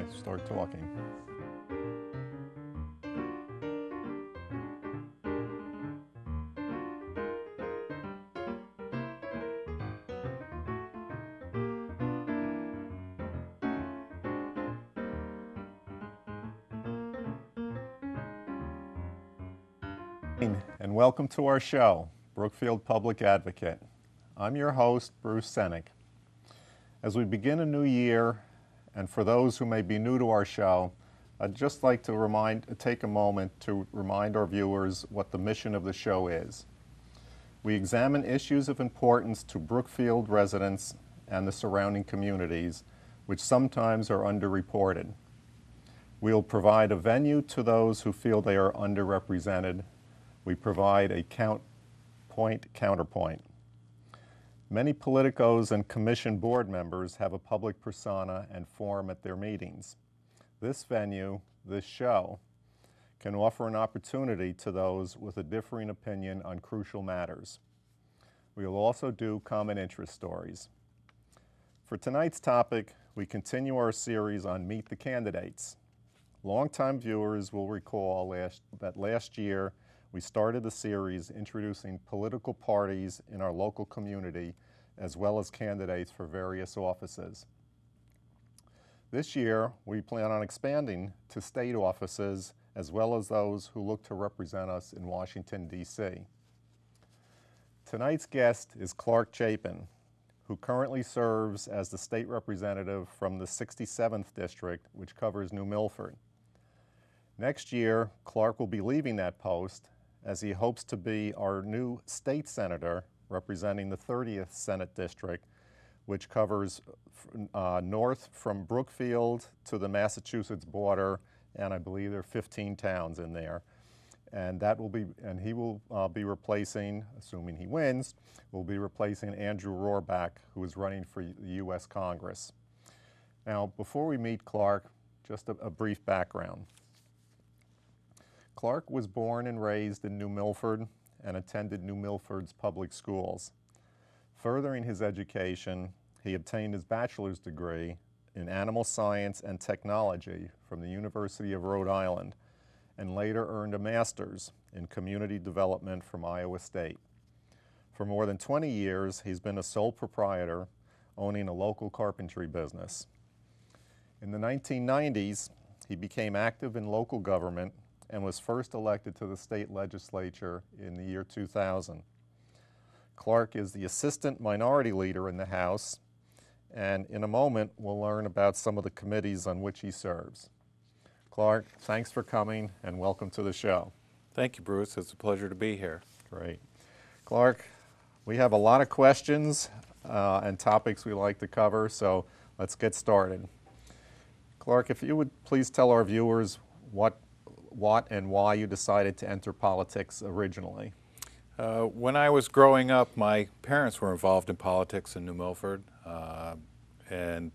I start talking. And welcome to our show, Brookfield Public Advocate. I'm your host, Bruce Senig. As we begin a new year, and for those who may be new to our show, I'd just like to take a moment to remind our viewers what the mission of the show is. We examine issues of importance to Brookfield residents and the surrounding communities, which sometimes are underreported. We'll provide a venue to those who feel they are underrepresented. We provide a counterpoint. Many politicos and commission board members have a public persona and forum at their meetings. This venue, this show, can offer an opportunity to those with a differing opinion on crucial matters. We will also do common interest stories. For tonight's topic, we continue our series on Meet the Candidates. Longtime viewers will recall that last year we started the series introducing political parties in our local community as well as candidates for various offices. This year, we plan on expanding to state offices as well as those who look to represent us in Washington, D.C. Tonight's guest is Clark Chapin, who currently serves as the state representative from the 67th District, which covers New Milford. Next year, Clark will be leaving that post as he hopes to be our new state senator representing the 30th Senate District, which covers north from Brookfield to the Massachusetts border, and I believe there are 15 towns in there. And he will be replacing, assuming he wins, will be replacing Andrew Rohrbach, who is running for the U.S. Congress. Now, before we meet Clark, just a brief background. Clark was born and raised in New Milford and attended New Milford's public schools. Furthering his education, he obtained his bachelor's degree in animal science and technology from the University of Rhode Island, and later earned a master's in community development from Iowa State. For more than 20 years, he's been a sole proprietor, owning a local carpentry business. In the 1990s, he became active in local government and was first elected to the state legislature in the year 2000. Clark is the assistant minority leader in the House, and in a moment we'll learn about some of the committees on which he serves. Clark, thanks for coming and welcome to the show. Thank you, Bruce. It's a pleasure to be here. Great. Clark, we have a lot of questions and topics we like to cover, so let's get started. Clark, if you would please tell our viewers what and why you decided to enter politics originally. When I was growing up, my parents were involved in politics in New Milford, and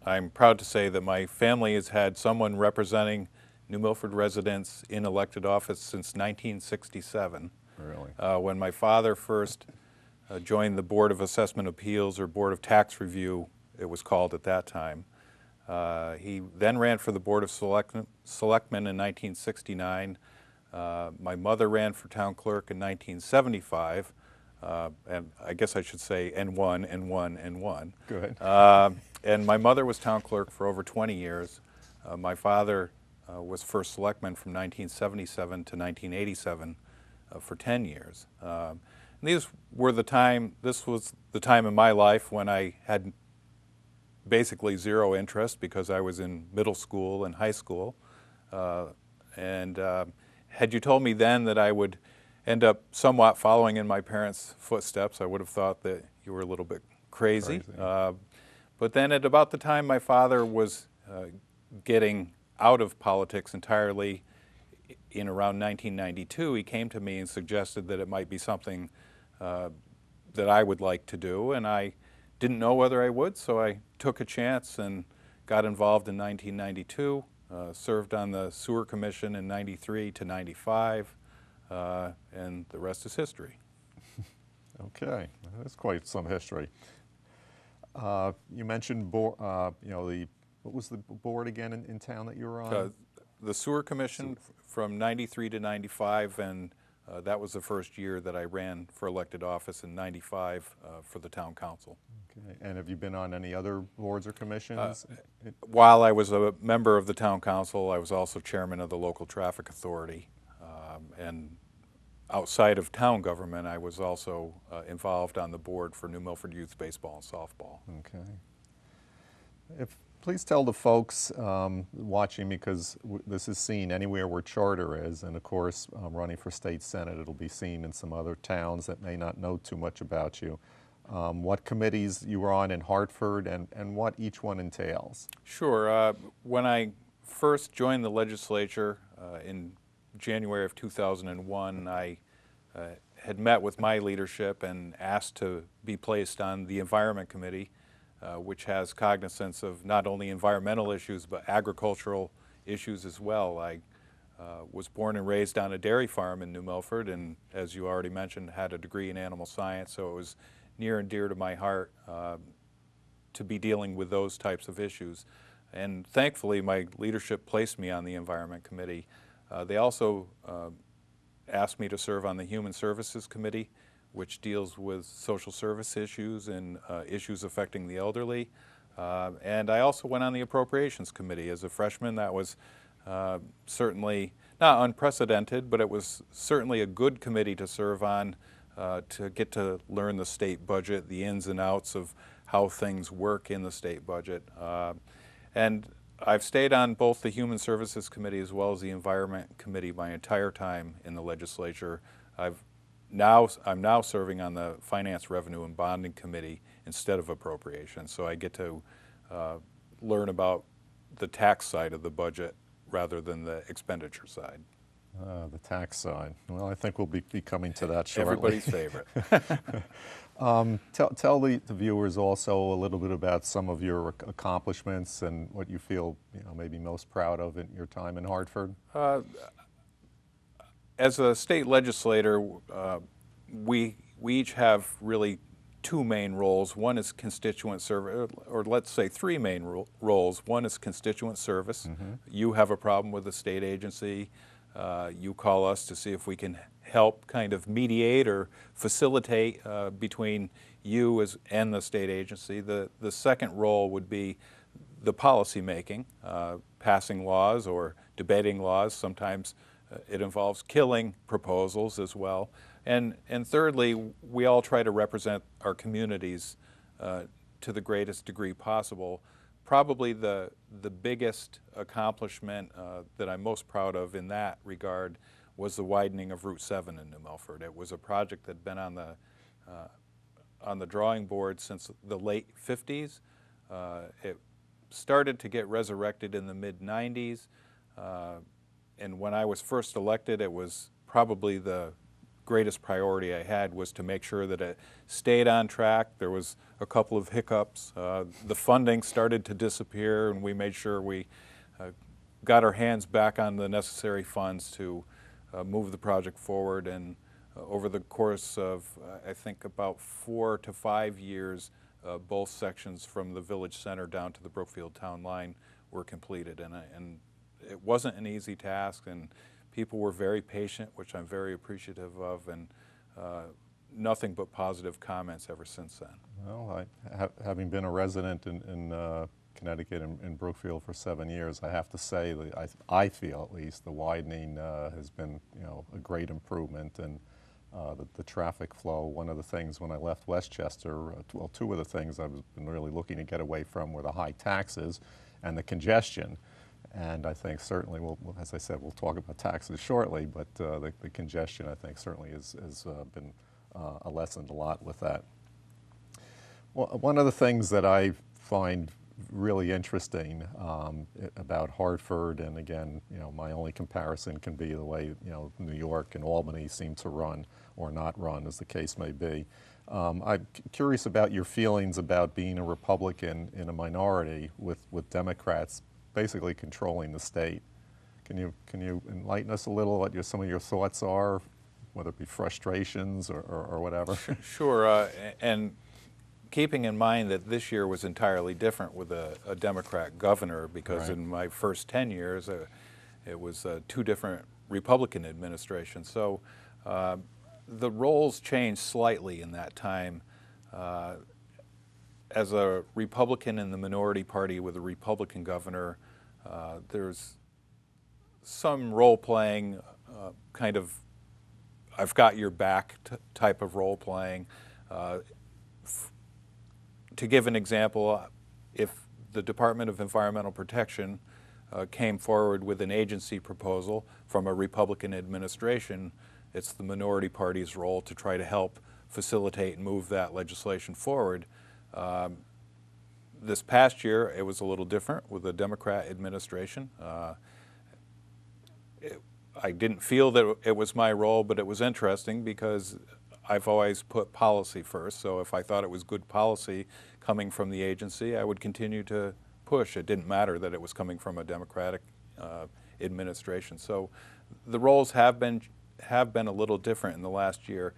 I'm proud to say that my family has had someone representing New Milford residents in elected office since 1967. Really? When my father first joined the Board of Assessment Appeals, or Board of Tax Review, it was called at that time. He then ran for the Board of Selectmen in 1969. My mother ran for town clerk in 1975, and I guess I should say N1. Good. And my mother was town clerk for over 20 years. My father was first selectman from 1977 to 1987 for 10 years. And this was the time in my life when I had basically zero interest because I was in middle school and high school. Had you told me then that I would end up somewhat following in my parents' footsteps, I would have thought that you were a little bit crazy. But then at about the time my father was getting out of politics entirely, in around 1992, he came to me and suggested that it might be something that I would like to do, and I didn't know whether I would, so I took a chance and got involved in 1992, served on the Sewer Commission in 93 to 95, and the rest is history. Okay, that's quite some history. You mentioned the What was the board again in town that you were on? The Sewer Commission from 93 to 95, and that was the first year that I ran for elected office in 95 for the town council. Okay. And have you been on any other boards or commissions? While I was a member of the town council, I was also chairman of the local traffic authority. And outside of town government, I was also involved on the board for New Milford Youth Baseball and Softball. Okay. Please tell the folks watching, because this is seen anywhere where charter is, and of course running for state senate, it'll be seen in some other towns that may not know too much about you. What committees you were on in Hartford and what each one entails. Sure. When I first joined the legislature in January of 2001, I had met with my leadership and asked to be placed on the Environment Committee, which has cognizance of not only environmental issues but agricultural issues as well. I was born and raised on a dairy farm in New Milford, and as you already mentioned, had a degree in animal science, so it was near and dear to my heart to be dealing with those types of issues. And thankfully, my leadership placed me on the Environment Committee. They also asked me to serve on the Human Services Committee, which deals with social service issues and issues affecting the elderly. And I also went on the Appropriations Committee as a freshman. That was certainly not unprecedented, but it was certainly a good committee to serve on, to get to learn the state budget, the ins and outs of how things work in the state budget. And I've stayed on both the Human Services Committee as well as the Environment Committee my entire time in the legislature. I'm now serving on the Finance, Revenue, and Bonding Committee instead of Appropriations, so I get to learn about the tax side of the budget rather than the expenditure side. The tax side. Well, I think we'll be coming to that shortly. Everybody's favorite. Tell the viewers also a little bit about some of your accomplishments and what you feel maybe most proud of in your time in Hartford. As a state legislator, we each have really two main roles. One is constituent service, or let's say three main roles. One is constituent service. Mm-hmm. You have a problem with a state agency. You call us to see if we can help kind of mediate or facilitate between you and the state agency. The second role would be the policy making, passing laws or debating laws. Sometimes it involves killing proposals as well. And thirdly, we all try to represent our communities to the greatest degree possible. Probably the biggest accomplishment that I'm most proud of in that regard was the widening of Route 7 in New Milford. It was a project that had been on the drawing board since the late 50s. It started to get resurrected in the mid-90s. And when I was first elected, it was probably the greatest priority I had was to make sure that it stayed on track. There was a couple of hiccups. The funding started to disappear, and we made sure we got our hands back on the necessary funds to move the project forward. And over the course of, I think, about 4 to 5 years, both sections from the village center down to the Brookfield town line were completed. And it wasn't an easy task, and people were very patient, which I'm very appreciative of, and nothing but positive comments ever since then. Well, having been a resident in Connecticut in Brookfield for 7 years, I have to say that I feel at least the widening has been a great improvement, and the traffic flow. One of the things when I left Westchester, well, two of the things I've been really looking to get away from were the high taxes and the congestion. And I think certainly, as I said, we'll talk about taxes shortly, but the congestion, I think, certainly has been lessened a lot with that. Well, one of the things that I find really interesting about Hartford, and again, my only comparison can be the way New York and Albany seem to run or not run, as the case may be. I'm curious about your feelings about being a Republican in a minority with Democrats basically controlling the state. Can you enlighten us a little what some of your thoughts are, whether it be frustrations or whatever? Sure, and keeping in mind that this year was entirely different with a Democrat governor, because Right. in my first 10 years, it was two different Republican administrations. So the roles changed slightly in that time. As a Republican in the minority party with a Republican governor, there's some role-playing, kind of I've got your back type of role-playing. To give an example, if the Department of Environmental Protection came forward with an agency proposal from a Republican administration, it's the minority party's role to try to help facilitate and move that legislation forward. This past year, it was a little different with a Democrat administration. I didn't feel that it was my role, but it was interesting because I've always put policy first. So if I thought it was good policy coming from the agency, I would continue to push. It didn't matter that it was coming from a Democratic administration. So the roles have been a little different in the last year.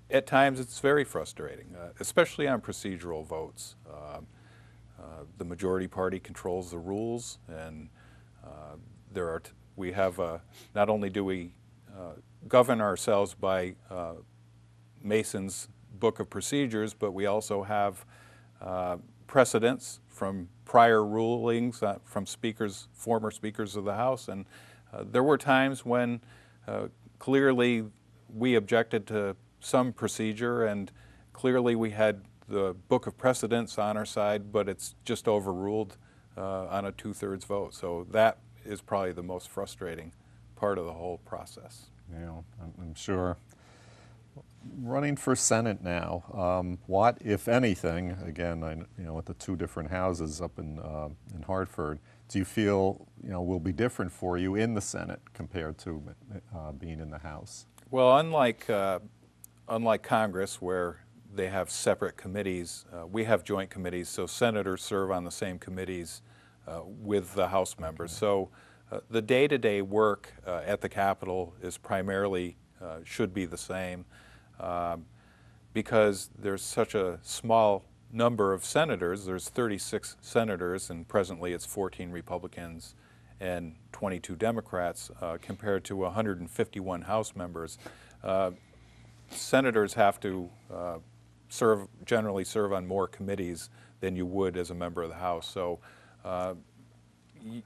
At times it's very frustrating, especially on procedural votes. The majority party controls the rules, and we have not only do we govern ourselves by Mason's Book of Procedures, but we also have precedents from prior rulings from former speakers of the House, and there were times when clearly we objected to some procedure, and clearly we had the Book of Precedents on our side, but it's just overruled on a 2/3 vote. So that is probably the most frustrating part of the whole process. Yeah, I'm sure. Running for Senate now, what, if anything, again, with the two different houses up in Hartford, do you feel will be different for you in the Senate compared to being in the House? Well, unlike Congress, where they have separate committees, we have joint committees, so senators serve on the same committees with the House members. So the day-to-day work at the Capitol is primarily, should be the same, because there's such a small number of senators. There's 36 senators, and presently it's 14 Republicans and 22 Democrats, compared to 151 House members. Senators have to generally serve on more committees than you would as a member of the House. So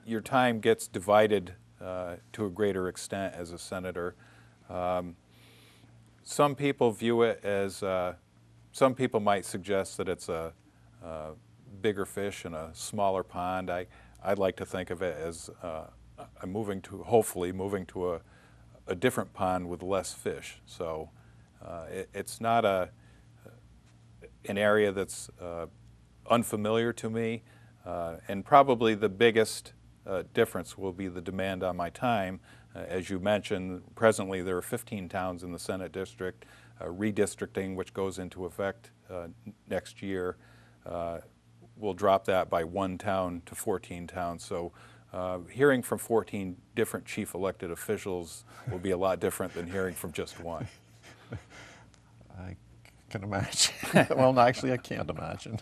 your time gets divided to a greater extent as a senator. Some people view it as, some people might suggest that it's a bigger fish in a smaller pond. I'd like to think of it as I'm hopefully moving to a different pond with less fish. So it's not an area that's unfamiliar to me, and probably the biggest difference will be the demand on my time. As you mentioned, presently there are 15 towns in the Senate district. Redistricting, which goes into effect next year, will drop that by 1 town to 14 towns. So hearing from 14 different chief elected officials will be a lot different than hearing from just one. I can imagine. Well, no, actually, I can't imagine.